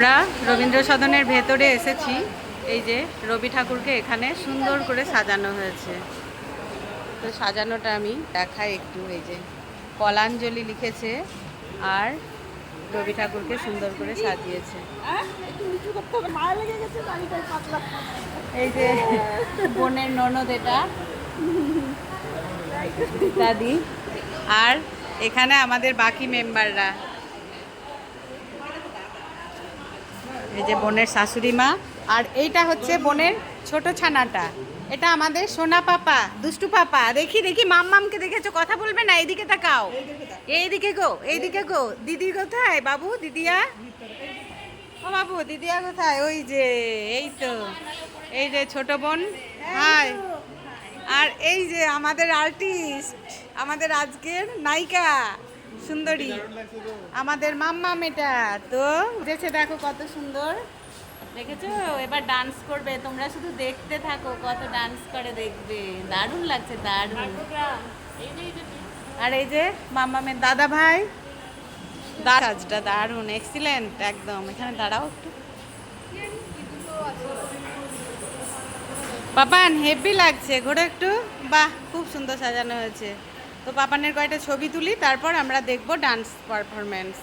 আমরা রবীন্দ্র সদনের ভেতরে এসেছি। এই যে রবি ঠাকুরকে এখানে সুন্দর করে সাজানো হয়েছে। তো সাজানোটা আমি দেখাই একটু। এই যে কলাঞ্জলি লিখেছে আর রবি ঠাকুরকে সুন্দর করে সাজিয়েছে। এই যে বোনের ননদ এটা দাদি, আর এখানে আমাদের বাকি মেম্বাররা। এই যে বোনের শাশুড়ি মা, আর এইটা হচ্ছে বোনের ছোট ছানাটা। এটা আমাদের সোনা পাপা, দুষ্টু পাপা। দেখি দেখি মাম্মামকে দেখেছো, কথা বলবে না, এইদিকে তাকাও, এইদিকে গো, এইদিকে গো। দিদি কোথায় বাবু? দিদিয়া, ও বাবু দিদিয়া কোথায়? ওই যে, এই তো, এই যে ছোট বোন। হাই। আর এই যে আমাদের আর্টিস্ট, আমাদের আজকের নায়িকা সুন্দরী, আমাদের মাম্মা মেটা। তো উঠেছে, দেখো কত সুন্দর, দেখেছো? এবার ডান্স করবে, তোমরা শুধু দেখতে থাকো, কত ডান্স করে দেখবে। দারুণ লাগছে, দারুণ। আর এই যে মাম্মামের দাদা ভাই, কাজটা দারুণ, এক্সিলেন্ট একদম। এখানে দাঁড়াও একটু, পাপান হেভি লাগছে, ঘোরো একটু। বাহ, খুব সুন্দর সাজানো হয়েছে। তো পাপানের কয়েকটা ছবি তুলি, তারপর আমরা দেখবো ডান্স পারফরমেন্স।